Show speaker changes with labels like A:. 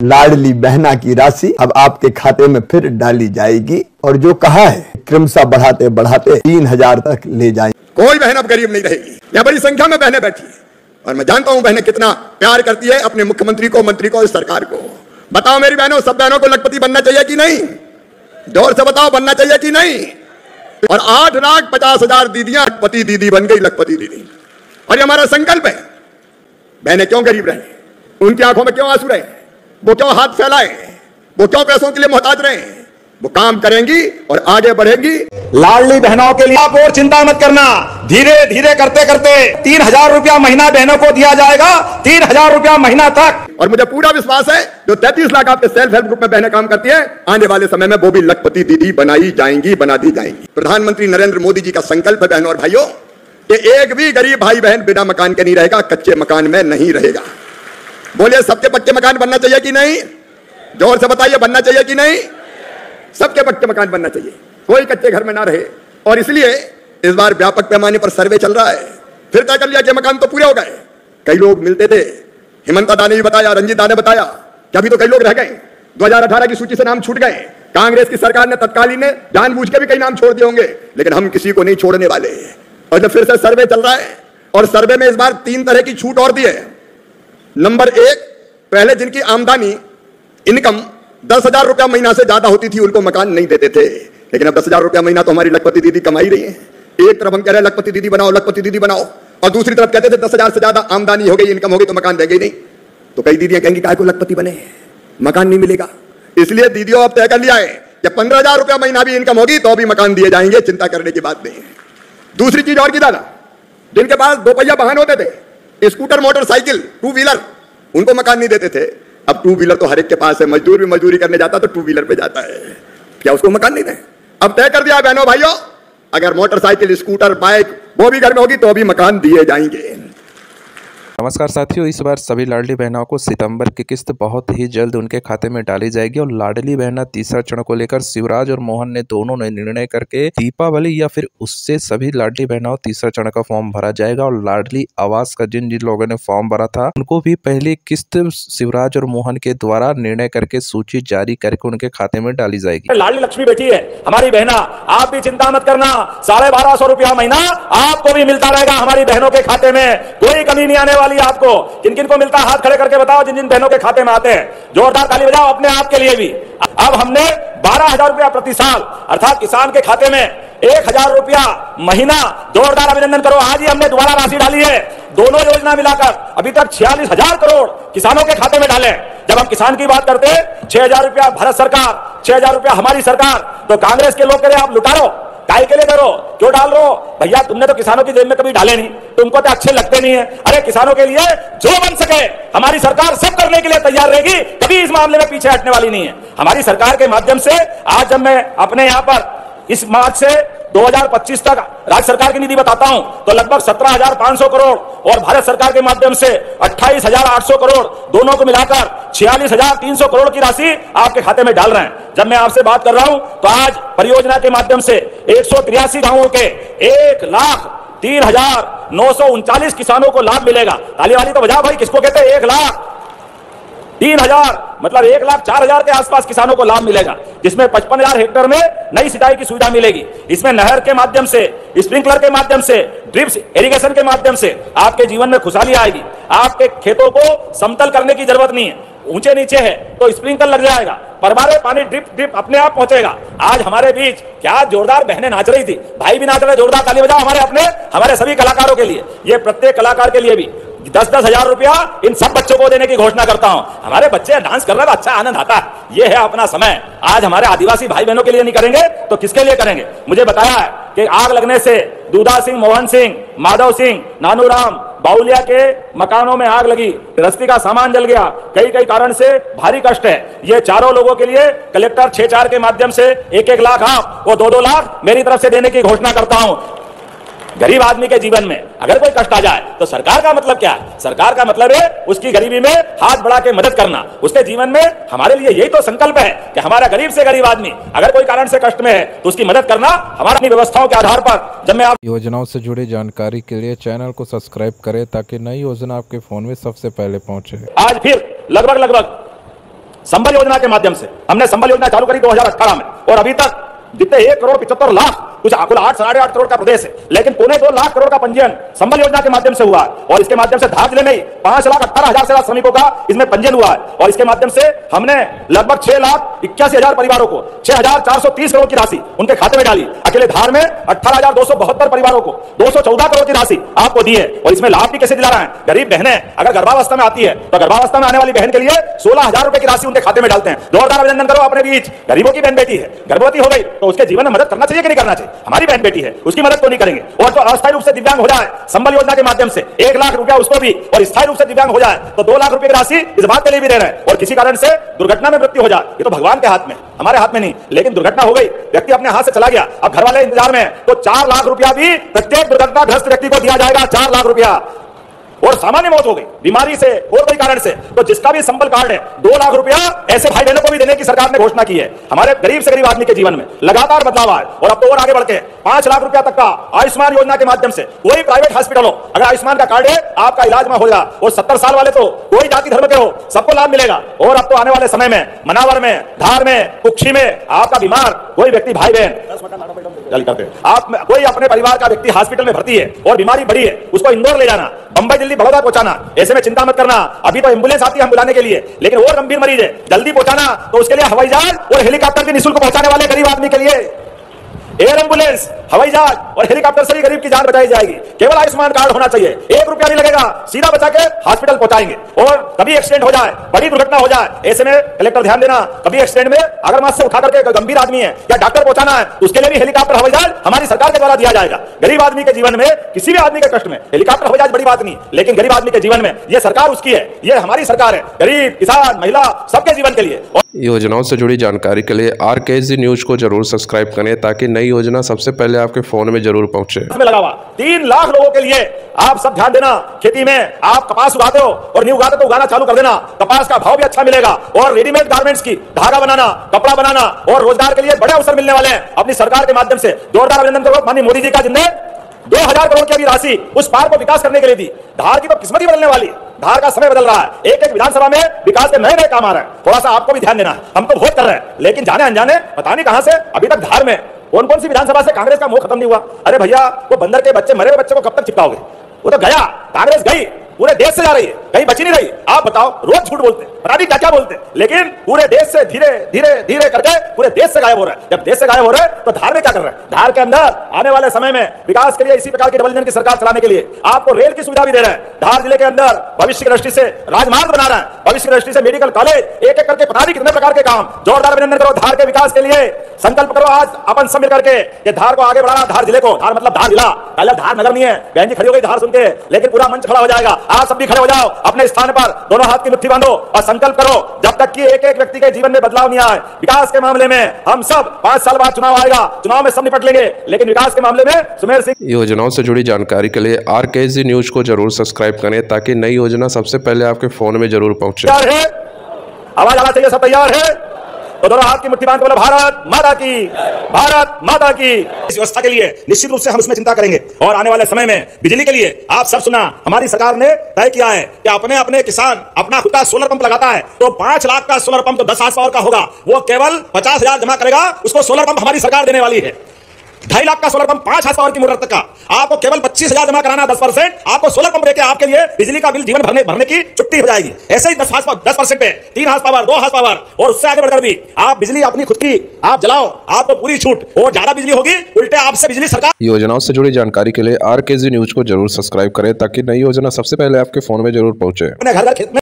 A: लाडली बहना की राशि अब आपके खाते में फिर डाली जाएगी और जो कहा है क्रमशः बढ़ाते बढ़ाते 3000 तक ले जाएंगे।
B: कोई बहन अब गरीब नहीं रहेगी। यहाँ बड़ी संख्या में बहनें बैठी हैं और मैं जानता हूं बहनें कितना प्यार करती है अपने मुख्यमंत्री को, मंत्री को, सरकार को। बताओ मेरी बहनों, सब बहनों को लखपति बनना चाहिए कि नहीं? जोर से बताओ, बनना चाहिए कि नहीं? और 8,50,000 दीदियां लखपति दीदी बन गई, लखपति दीदी। और ये हमारा संकल्प है। बहनें क्यों गरीब रहे? उनकी आंखों में क्यों आंसू रहे? वो क्यों हाथ फैलाए? वो क्यों पैसों के लिए मोहताज रहे? वो काम करेंगी और आगे बढ़ेंगी।
C: लाडली बहनों के लिए आप और चिंता मत करना, धीरे धीरे करते करते 3,000 रुपया महीना बहनों को दिया जाएगा, 3,000 रुपया महीना तक।
B: और मुझे पूरा विश्वास है जो 33 लाख आपके सेल्फ हेल्प ग्रुप में बहनें काम करती है, आने वाले समय में वो भी लखपति दीदी बनाई जाएंगी, बना दी जाएंगी। प्रधानमंत्री नरेंद्र मोदी जी का संकल्प है बहनों और भाइयों कि एक भी गरीब भाई बहन बिना मकान के नहीं रहेगा, कच्चे मकान में नहीं रहेगा। बोलिए, सबके पक्के मकान बनना चाहिए कि नहीं? जोर से बताइए, बनना चाहिए कि नहीं? सबके पक्के मकान बनना चाहिए, कोई कच्चे घर में ना रहे। और इसलिए इस बार व्यापक पैमाने पर सर्वे चल रहा है। फिर तय कर लिया कि मकान तो पूरे हो गए। कई लोग मिलते थे, हिमंता दा ने भी बताया, रंजीत दा ने बताया कि अभी तो कई लोग रह गए, 2018 की सूची से नाम छूट गए। कांग्रेस की सरकार ने तत्कालीन ने जानबूझ के भी कई नाम छोड़ दिए होंगे, लेकिन हम किसी को नहीं छोड़ने वाले। और जब फिर से सर्वे चल रहा है और सर्वे में इस बार 3 तरह की छूट और दी है। नंबर 1, पहले जिनकी आमदनी इनकम 10,000 रुपया महीना से ज्यादा होती थी उनको मकान नहीं देते थे, लेकिन अब 10,000 रुपया महीना तो हमारी लखपति दीदी कमाई रही है। एक तरफ हम कह रहे हैं लखपति दीदी बनाओ, लखपति दीदी बनाओ, और दूसरी तरफ कहते थे 10,000 से ज्यादा आमदनी हो गई, इनकम हो गई तो मकान देंगे ही नहीं। तो कई दीदियां कहेंगी काहे को लखपति बने, मकान नहीं मिलेगा। इसलिए दीदियों अब तय कर लिया है कि 15,000 रुपया महीना भी इनकम होगी तो भी मकान दिए जाएंगे, चिंता करने की बात नहीं है। दूसरी चीज और की दादा, जिनके पास 2 पहिया वाहन होते थे, स्कूटर, मोटरसाइकिल, 2 व्हीलर, उनको मकान नहीं देते थे। अब 2 व्हीलर तो हर एक के पास है, मजदूर भी मजदूरी करने जाता तो 2 व्हीलर पे जाता है, क्या उसको मकान नहीं दें? अब तय कर दिया बहनों भाइयों, अगर मोटरसाइकिल, स्कूटर, बाइक वो भी घर में होगी तो भी मकान दिए जाएंगे।
D: नमस्कार साथियों, इस बार सभी लाडली बहनों को सितंबर की किस्त बहुत ही जल्द उनके खाते में डाली जाएगी। और लाडली बहना तीसरा चरण को लेकर शिवराज और मोहन ने दोनों ने निर्णय करके दीपावली या फिर उससे सभी लाडली बहनों तीसरा चरण का फॉर्म भरा जाएगा। और लाडली आवास का जिन जिन लोगों ने फॉर्म भरा था उनको भी पहली किस्त शिवराज और मोहन के द्वारा निर्णय करके सूची जारी करके उनके खाते में डाली जाएगी।
C: लाडली लक्ष्मी बेटी है हमारी बहना, आप भी चिंता मत करना, 1250 रुपया महीना आपको भी मिलता रहेगा हमारी बहनों के खाते में, कोई कमी नहीं आने वाली आपको। किन किन को मिलता है हाथ खड़े करके बताओ, जिन जिन बहनों के खाते में आते हैं, जोरदार ताली बजाओ अपने आप के लिए भी। अब हमने 12,000 रुपया प्रति साल अर्थात किसान के खाते में 1,000 रुपया महीना, जोरदार अभिनंदन करो, आज ही हमने दोबारा राशि डाली है। दोनों योजना मिलाकर अभी तक 46,000 करोड़ किसानों के खाते में डाले। जब हम किसान की बात करते हैं 6,000 रुपया भारत सरकार, 6,000 रुपया हमारी सरकार, तो कांग्रेस के लोग कह रहे आप लुटा लो, काय के लिए करो, क्यों डाल रहे हो भैया? तुमने तो किसानों की जेब में कभी डाले नहीं, तुमको तो अच्छे लगते नहीं है। अरे किसानों के लिए जो बन सके हमारी सरकार सब करने के लिए तैयार रहेगी, कभी इस मामले में पीछे हटने वाली नहीं है। हमारी सरकार के माध्यम से आज जब मैं अपने यहाँ पर इस मार्च से 2025 तक राज्य सरकार की निधि बताता हूं तो लगभग 17,500 करोड़ और भारत सरकार के माध्यम से 28,800 करोड़, दोनों को मिलाकर 46,300 करोड़ की राशि आपके खाते में डाल रहे हैं। जब मैं आपसे बात कर रहा हूं तो आज परियोजना के माध्यम से 183 गांवों के 1,03,939 किसानों को लाभ मिलेगा। ताली वाली तो बजा भाई, किसको कहते हैं? 1,03,000 मतलब 1,04,000 के आसपास किसानों को लाभ मिलेगा, जिसमें 55,000 हेक्टेयर में नई सिंचाई की सुविधा मिलेगी। इसमें नहर के माध्यम से, स्प्रिंकलर के माध्यम से, ड्रिप इरिगेशन के माध्यम से आपके जीवन में खुशहाली आएगी। आपके खेतों को समतल करने की जरूरत नहीं है, ऊंचे नीचे है तो स्प्रिंकलर लग जाएगा, परबारे पानी ड्रिप अपने आप पहुंचेगा। आज हमारे बीच क्या जोरदार बहनें नाच रही थी, भाई भी नाच रहे, जोरदार ताली बजाओ हमारे सभी कलाकारों के लिए। ये प्रत्येक कलाकार के लिए भी 10-10 हजार रुपया इन सब बच्चों को देने की घोषणा करता हूं। हमारे बच्चे डांस कर रहे हैं, अच्छा आनंद आता है। ये है अपना समय। आज हमारे आदिवासी भाई बहनों के लिए नहीं करेंगे तो किसके लिए करेंगे? मुझे बताया है कि आग लगने से दूधा सिंह, मोहन सिंह, माधव सिंह, नानूराम, बाउलिया के मकानों में आग लगी, गृहस्थी का सामान जल गया, कई कारण से भारी कष्ट है। ये चारों लोगों के लिए कलेक्टर 6-4 के माध्यम से 1-1 लाख आप वो 2-2 लाख मेरी तरफ से देने की घोषणा करता हूं। गरीब आदमी के जीवन में अगर कोई कष्ट आ जाए तो सरकार का मतलब क्या है? सरकार का मतलब है उसकी गरीबी में हाथ बढ़ा के मदद करना। उसके जीवन में हमारे लिए यही तो संकल्प है कि हमारा गरीब से गरीब आदमी अगर कोई कारण से कष्ट में है तो उसकी मदद करना हमारी व्यवस्थाओं के आधार पर। जब मैं आप
D: योजनाओं से जुड़ी जानकारी के लिए चैनल को सब्सक्राइब करें ताकि नई योजना आपके फोन में सबसे पहले पहुंचे।
C: आज फिर लगभग संबल योजना के माध्यम से हमने संबल योजना चालू करी 2018 में, और अभी तक जितने 1,75 लाख, कुछ कुल 8 साढ़े 8 करोड़ का प्रदेश है, लेकिन 1.25 लाख करोड़ का पंजीयन संबल योजना के माध्यम से हुआ है। और इसके माध्यम से धार जिले में 5,18,000 से ज्यादा श्रमिकों का इसमें पंजीयन हुआ है। और इसके माध्यम से हमने लगभग 6,81,000 परिवारों को 6,430 करोड़ की राशि उनके खाते में डाली। अकेले धार में 18,272 परिवारों को 214 करोड़ की राशि आपको दी है। और इसमें लाभ भी कैसे दिला रहे हैं? गरीब बहनें अगर गर्भावस्था में आती है तो गर्भावस्था में आने वाली बहन के लिए 16,000 रुपए की राशि उनके खाते में डालते हैं। जोरदार अभिनंदन करो अपने बीच। गरीबों की बहन बेटी है, गर्भवती हो गई तो उसके जीवन में मदद करना चाहिए कि नहीं करना चाहिए? हमारी बहन बेटी है, उसकी मदद तो नहीं करेंगे। और जो अस्थायी रूप से दिव्यांग हो जाए संबल योजना के माध्यम से 1 लाख रुपया उसको भी, और स्थायी रूप से दिव्यांग हो जाए तो 2 लाख रुपए की राशि इस बात के लिए भी दे रहे हैं। और किसी कारण से दुर्घटना में मृत्यु हो जाए, ये तो भगवान के हाथ में, हमारे हाथ में नहीं, लेकिन दुर्घटना हो गई, व्यक्ति अपने हाथ से चला गया, अब घर वाले इंतजार में, तो 4 लाख रुपया भी प्रत्येक दुर्घटनाग्रस्त व्यक्ति को दिया जाएगा। 4 लाख रुपया। और सामान्य मौत हो गई बीमारी से और कोई कारण से तो जिसका भी संबल कार्ड है 2 लाख रुपया ऐसे भाई बहनों को भी देने की सरकार ने घोषणा की है। हमारे गरीब से गरीब आदमी के जीवन में लगातार बदलाव आए। और अब तो और आगे बढ़ के 5 लाख रुपया तक का आयुष्मान योजना के माध्यम से कोई प्राइवेट हॉस्पिटल हो, अगर आयुष्मान का कार्ड है आपका इलाज में होगा। और 70 साल वाले तो कोई जाति धर्म के हो सबको लाभ मिलेगा। और अब तो आने वाले समय में मनावर में, धार में, कुक्षी में आपका बीमार कोई व्यक्ति भाई बहन आप कोई अपने परिवार का व्यक्ति हॉस्पिटल में भर्ती है और बीमारी बढ़ी है, उसको इंदौर ले जाना, बंबई दिल्ली बड़ौदा पहुंचाना, ऐसे में चिंता मत करना। अभी तो एम्बुलेंस आती है हम बुलाने के लिए, लेकिन और गंभीर मरीज है जल्दी पहुंचाना तो उसके लिए हवाई जहाज और हेलीकॉप्टर भी निःशुल्क पहुंचाने वाले गरीब आदमी के लिए एयर एम्बुलेंस, हवाई जहाज और हेलीकॉप्टर से ही गरीब की जान बचाई जाएगी। केवल आयुष्मान कार्ड होना चाहिए, 1 रुपया नहीं लगेगा, सीधा बचा के हॉस्पिटल पहुंचाएंगे। और कभी एक्सीडेंट हो जाए, बड़ी दुर्घटना हो जाए, ऐसे में कलेक्टर ध्यान देना, कभी एक्सीडेंट में अगर वहां से उठा करके गंभीर आदमी है या डॉक्टर पहुंचाना है तो उसके लिए भी हेलीकॉप्टर हवाई जहाज हमारी सरकार के द्वारा दिया जाएगा। गरीब आदमी के जीवन में, किसी भी आदमी के कष्ट में हेलीकॉप्टर हवाई जहाज बड़ी बात नहीं, लेकिन गरीब आदमी के जीवन में यह सरकार उसकी है, यह हमारी सरकार है, गरीब, किसान, महिला सबके जीवन के लिए।
D: योजनाओं से जुड़ी जानकारी के लिए RKZ न्यूज को जरूर सब्सक्राइब करें ताकि नई योजना सबसे पहले आपके फोन में जरूर पहुंचे।
C: लगा हुआ 3 लाख लोगों के लिए आप सब ध्यान देना। खेती में आप कपास उगाते हो और नहीं उगाते तो उगाना चालू कर देना, कपास का भाव भी अच्छा मिलेगा। और रेडीमेड गारमेंट्स की धागा बनाना, कपड़ा बनाना और रोजगार के लिए बड़े अवसर मिलने वाले हैं अपनी सरकार के माध्यम से। जोरदार अभिनंदन करो माननीय मोदी जी का, जिनने 2000 करोड़ की अभी राशि उस पार को विकास करने के लिए दी। धार की तो किस्मत ही बदलने वाली, धार का समय बदल रहा है, एक विधानसभा में विकास के नए नए काम आ रहे हैं। थोड़ा सा आपको भी ध्यान देना है, हम तो वोट कर रहे हैं लेकिन जाने अनजाने पता नहीं कहां से अभी तक धार में कौन कौन सी विधानसभा से कांग्रेस का मोह खत्म नहीं हुआ। अरे भैया, वो बंदर के बच्चे, मरे हुए बच्चे को कब तक चिपकाओगे? वो तो गया, कांग्रेस गई, पूरे देश से जा रही है, कहीं बची नहीं रही। आप बताओ, रोज झूठ बोलते, पता नहीं क्या क्या बोलते, लेकिन पूरे देश से धीरे धीरे धीरे करके पूरे देश से गायब हो रहा है। जब देश से गायब हो रहा है तो धार में क्या कर रहे हैं? धार के अंदर आने वाले समय में विकास के लिए इसी प्रकार की डबल इंजन की सरकार चलाने के लिए आपको रेल की सुविधा भी दे रहे हैं। धार जिले के अंदर भविष्य की दृष्टि से राजमार्ग बना रहा है, भविष्य की दृष्टि से मेडिकल कॉलेज, एक एक करके पता नहीं कितने प्रकार के काम। जोरदार अभिनंदन करो धार के विकास के लिए, संकल्प करो आज अपन सब मिल करके ये धार को आगे बढ़ाना। धार जिले को, धार मतलब धार जिला, पहले धार नगर नहीं है। बहन जी खड़ी हो गई धार सुन के, लेकिन पूरा मंच खड़ा हो जाएगा। आप सब भी खड़े हो जाओ अपने स्थान पर, दोनों हाथ की मुट्ठी बांधो और संकल्प करो, जब तक कि एक एक व्यक्ति के जीवन में बदलाव नहीं आए। विकास के मामले में हम सब 5 साल बाद चुनाव आएगा, चुनाव में सब निपट लेंगे, लेकिन विकास के मामले में सुमेर सिंह।
D: योजनाओं से जुड़ी जानकारी के लिए RKZ न्यूज को जरूर सब्सक्राइब करें ताकि नई योजना सबसे पहले आपके फोन में जरूर पहुंचे।
C: आवाज आना चाहिए, सब तैयार है तो दोनों हाथ की मुट्ठी बांध के बोलो भारत माता की, भारत माता की। इस व्यवस्था के लिए निश्चित रूप से हम इसमें चिंता करेंगे। और आने वाले समय में बिजली के लिए आप सब सुना, हमारी सरकार ने तय किया है कि अपने अपने किसान अपना खुद का सोलर पंप लगाता है तो 5 लाख का सोलर पंप तो 10 हार्स पावर का होगा, वो केवल 50,000 जमा करेगा, उसको सोलर पंप हमारी सरकार देने वाली है। 2.5 लाख का सोलर पंप 5 हार्स पावर की मोटर तक का आपको केवल 25,000 जमा कराना, 10% आपको सोलर पंप देके आपके लिए बिजली का बिल जीवन भरने की छुट्टी हो जाएगी। ऐसे ही 10% पे 3 हार्स पावर, 2 हार्स पावर और उससे आगे बढ़कर भी आप बिजली अपनी खुद की आप जलाओ, आपको पूरी छूट। और ज्यादा बिजली होगी उल्टे आपसे बिजली सरकार।
D: योजनाओं से जुड़ी जानकारी के लिए RKZ न्यूज को जरूर सब्सक्राइब करें ताकि नई योजना सबसे पहले आपके फोन में जरूर पहुंचे।
C: अपने घर खेत में